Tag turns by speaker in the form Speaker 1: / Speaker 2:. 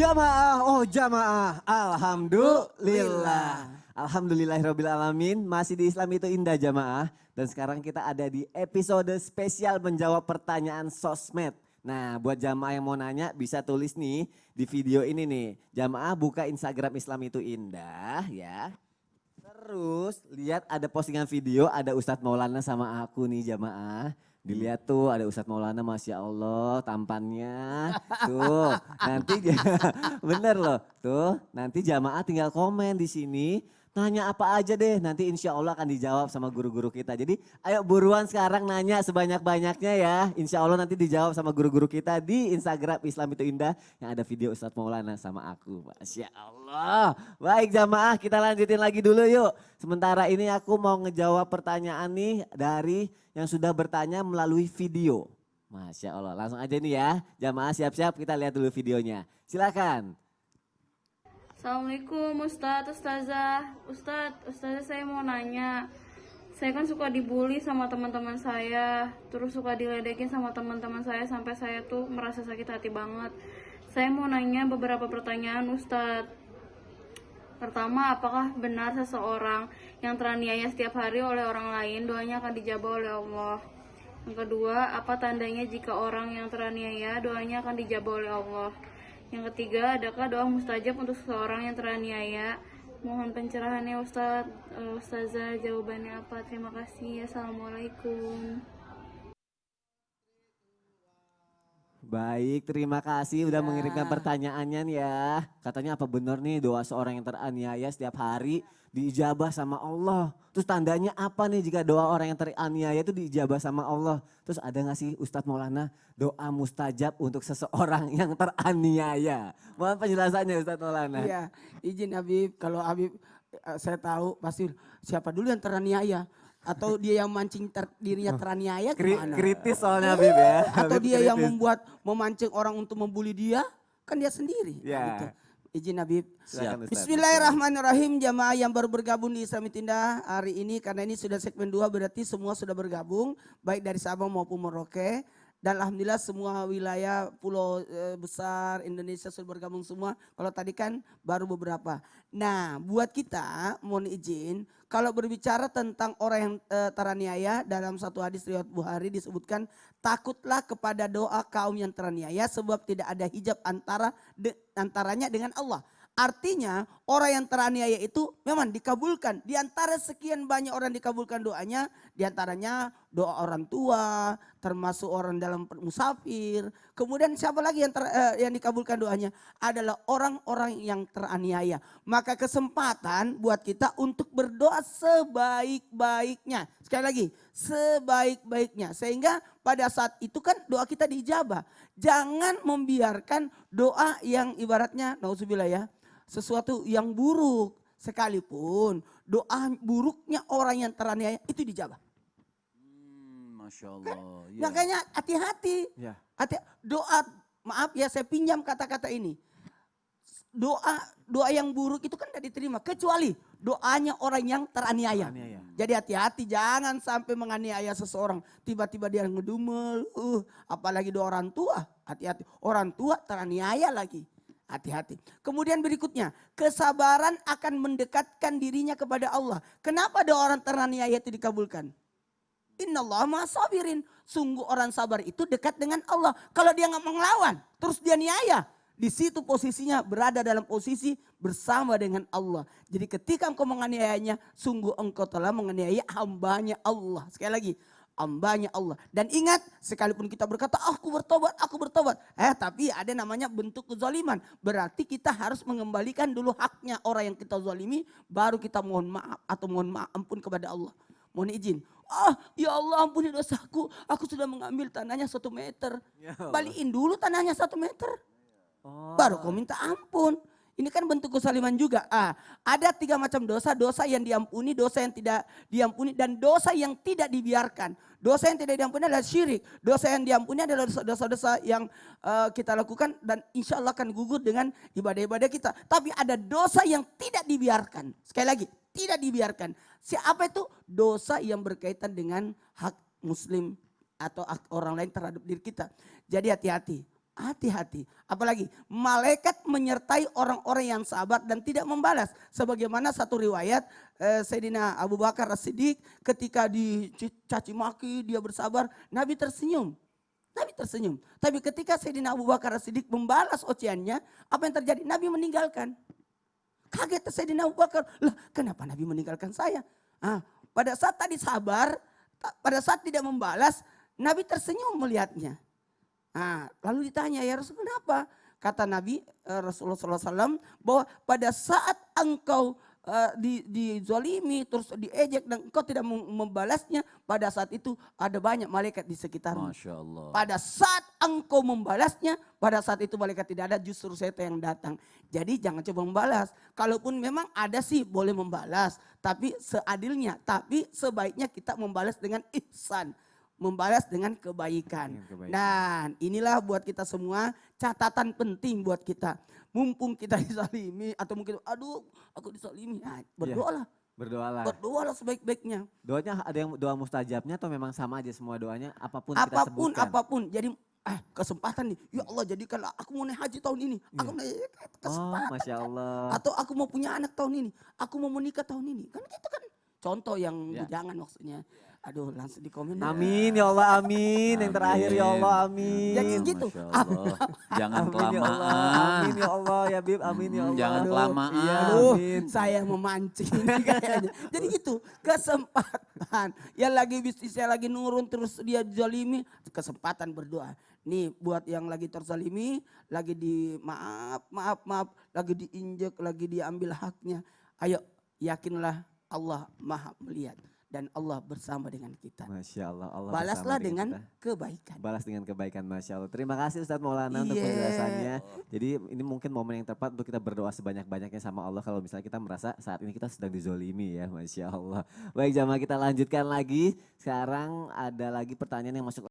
Speaker 1: Jamaah, alhamdulillah. Alhamdulillahirrabbilalamin, masih di Islam itu indah jamaah. Dan sekarang kita ada di episode spesial menjawab pertanyaan sosmed. Nah buat jamaah yang mau nanya bisa tulis nih di video ini nih. Jamaah buka Instagram Islam itu indah ya. Terus lihat ada postingan video ada Ustadz Maulana sama aku nih jamaah. Dilihat tuh ada Ustadz Maulana, Masya Allah tampannya. Tuh nanti bener loh. Tuh nanti jamaah tinggal komen di sini. Nanya apa aja deh, nanti insya Allah akan dijawab sama guru-guru kita. Jadi ayo buruan sekarang nanya sebanyak-banyaknya ya. Insya Allah nanti dijawab sama guru-guru kita di Instagram Islam itu Indah. Yang ada video Ustadz Maulana sama aku. Masya Allah. Baik jamaah kita lanjutin lagi dulu yuk. Sementara ini aku mau ngejawab pertanyaan nih dari yang sudah bertanya melalui video. Masya Allah langsung aja nih ya. Jamaah siap-siap kita lihat dulu videonya. Silakan.
Speaker 2: Assalamualaikum Ustazah. Ustazah saya mau nanya. Saya kan suka dibully sama teman-teman saya, terus suka diledekin sama teman-teman saya sampai saya tuh merasa sakit hati banget. Saya mau nanya beberapa pertanyaan Ustadz. Pertama, apakah benar seseorang yang teraniaya setiap hari oleh orang lain doanya akan dijabah oleh Allah? Yang kedua, apa tandanya jika orang yang teraniaya doanya akan dijabah oleh Allah? Yang ketiga, adakah doa mustajab untuk seseorang yang teraniaya? Mohon pencerahannya Ustazah, jawabannya apa? Terima kasih. Assalamualaikum.
Speaker 1: Baik, terima kasih udah mengirimkan pertanyaannya nih ya. Katanya apa benar nih doa seorang yang teraniaya setiap hari diijabah sama Allah. Terus tandanya apa nih jika doa orang yang teraniaya itu diijabah sama Allah? Terus ada gak sih Ustadz Maulana doa mustajab untuk seseorang yang teraniaya? Mohon penjelasannya Ustadz Maulana.
Speaker 3: Iya, izin Habib, kalau Habib saya tahu pasti siapa dulu yang teraniaya. Atau dia yang mancing dirinya teraniaya gimana?
Speaker 1: Kritis soalnya Habib ya.
Speaker 3: Atau
Speaker 1: Habib
Speaker 3: dia yang
Speaker 1: kritis.
Speaker 3: memancing orang untuk membuli dia, kan dia sendiri.
Speaker 1: Ya.
Speaker 3: Gitu. Izin Habib.
Speaker 1: Silakan, Ustadz.
Speaker 3: Bismillahirrahmanirrahim, jamaah yang baru bergabung di Islam Indah hari ini. Karena ini sudah segmen 2 berarti semua sudah bergabung. Baik dari Sabang maupun Merauke. Dan alhamdulillah semua wilayah pulau besar Indonesia sudah bergabung semua. Kalau tadi kan baru beberapa. Nah buat kita mohon izin. Kalau berbicara tentang orang yang teraniaya dalam satu hadis riwayat Bukhari disebutkan. Takutlah kepada doa kaum yang teraniaya sebab tidak ada hijab antaranya dengan Allah. Artinya orang yang teraniaya itu memang dikabulkan. Di antara sekian banyak orang dikabulkan doanya. Di antaranya doa orang tua, termasuk orang dalam musafir. Kemudian siapa lagi yang dikabulkan doanya? Adalah orang-orang yang teraniaya. Maka kesempatan buat kita untuk berdoa sebaik-baiknya. Sekali lagi, sebaik-baiknya. Sehingga pada saat itu kan doa kita diijabah. Jangan membiarkan doa yang ibaratnya, nauzubillah ya. Sesuatu yang buruk sekalipun doa buruknya orang yang teraniaya itu dijabah.
Speaker 4: Masya Allah.
Speaker 3: Kan?
Speaker 4: Ya.
Speaker 3: Makanya hati-hati.
Speaker 1: Ya.
Speaker 3: Doa, maaf ya saya pinjam kata-kata ini. Doa yang buruk itu kan tidak diterima. Kecuali doanya orang yang teraniaya. Jadi hati-hati jangan sampai menganiaya seseorang. Tiba-tiba dia ngedumel. Apalagi doa orang tua. Hati-hati. Orang tua teraniaya lagi. Hati-hati. Kemudian berikutnya, kesabaran akan mendekatkan dirinya kepada Allah. Kenapa doa orang teraniaya itu dikabulkan? Innallaha ma'as-sabirin. Sungguh orang sabar itu dekat dengan Allah. Kalau dia nggak melawan, terus dia niaya. Di situ posisinya berada dalam posisi bersama dengan Allah. Jadi ketika engkau menganiayanya, sungguh engkau telah menganiaya hambanya Allah. Sekali lagi, hambanya Allah. Dan ingat, sekalipun kita berkata, aku bertobat. Tapi ada namanya bentuk kezaliman. Berarti kita harus mengembalikan dulu haknya orang yang kita zalimi. Baru kita mohon maaf atau mohon maaf ampun kepada Allah. Mohon izin. Ya Allah ampuni dosaku. Aku sudah mengambil tanahnya 1 meter. Balikin dulu tanahnya 1 meter. Baru kau minta ampun. Ini kan bentuk kezaliman juga. Ada 3 macam dosa. Dosa yang diampuni, dosa yang tidak diampuni, dan dosa yang tidak dibiarkan. Dosa yang tidak diampuni adalah syirik. Dosa yang diampuni adalah dosa-dosa yang kita lakukan dan insya Allah akan gugur dengan ibadah-ibadah kita. Tapi ada dosa yang tidak dibiarkan. Sekali lagi, tidak dibiarkan. Siapa itu? Dosa yang berkaitan dengan hak muslim atau hak orang lain terhadap diri kita. Jadi hati-hati. hati-hati. Apalagi malaikat menyertai orang-orang yang sabar dan tidak membalas. Sebagaimana satu riwayat Sayyidina Abu Bakar As-Siddiq ketika dicaci maki dia bersabar, Nabi tersenyum. Nabi tersenyum. Tapi ketika Sayyidina Abu Bakar As-Siddiq membalas ocehannya, apa yang terjadi? Nabi meninggalkan. Kaget Sayyidina Abu Bakar. Lah, kenapa Nabi meninggalkan saya? Pada saat tadi sabar, pada saat tidak membalas, Nabi tersenyum melihatnya. Lalu ditanya, ya Rasul kenapa? Kata Nabi Rasulullah SAW bahwa pada saat engkau dizalimi terus diejek dan engkau tidak membalasnya, pada saat itu ada banyak malaikat di sekitarmu.
Speaker 4: Masya Allah.
Speaker 3: Pada saat engkau membalasnya, pada saat itu malaikat tidak ada, justru setan yang datang. Jadi jangan coba membalas. Kalaupun memang ada sih boleh membalas, tapi seadilnya. Tapi sebaiknya kita membalas dengan ihsan. Membalas dengan kebaikan. Dan inilah buat kita semua catatan penting buat kita. Mumpung kita disalimi atau mungkin aduh aku disalimi. Berdoalah.
Speaker 1: Berdoalah.
Speaker 3: Berdoalah sebaik-baiknya.
Speaker 1: Doanya ada yang doa mustajabnya atau memang sama aja semua doanya apapun kita sebutkan?
Speaker 3: Apapun. Jadi kesempatan nih. Ya Allah jadikanlah aku mau naik haji tahun ini. Aku mau kesempatan.
Speaker 1: Masya Allah.
Speaker 3: Atau aku mau punya anak tahun ini. Aku mau menikah tahun ini. Kan gitu kan. Contoh yang jangan maksudnya. Aduh langsung di komen.
Speaker 1: Amin ya Allah amin. Yang terakhir ya Allah amin.
Speaker 3: Jadi gitu.
Speaker 4: Jangan
Speaker 1: Amin ya Allah.
Speaker 4: kelamaan.
Speaker 1: Amin ya Allah ya Bib. Amin ya Allah.
Speaker 4: Jangan kelamaan.
Speaker 1: Iya,
Speaker 3: Aduh,
Speaker 1: amin.
Speaker 3: saya memancing kayaknya. Jadi gitu, kesempatan. Yang lagi bisnisnya lagi nurun terus dia zalimi, kesempatan berdoa. Nih buat yang lagi terzalimi, lagi di maaf, lagi diinjek, lagi diambil haknya. Ayo yakinlah Allah Maha melihat. Dan Allah bersama dengan kita.
Speaker 1: Masya Allah. Allah
Speaker 3: Balaslah
Speaker 1: bersama
Speaker 3: dengan
Speaker 1: kita.
Speaker 3: kebaikan.
Speaker 1: Balas dengan kebaikan, Masya Allah. Terima kasih Ustadz Maulana untuk penjelasannya. Jadi ini mungkin momen yang tepat untuk kita berdoa sebanyak-banyaknya sama Allah. Kalau misalnya kita merasa saat ini kita sedang dizolimi ya, Masya Allah. Baik jamaah kita lanjutkan lagi. Sekarang ada lagi pertanyaan yang masuk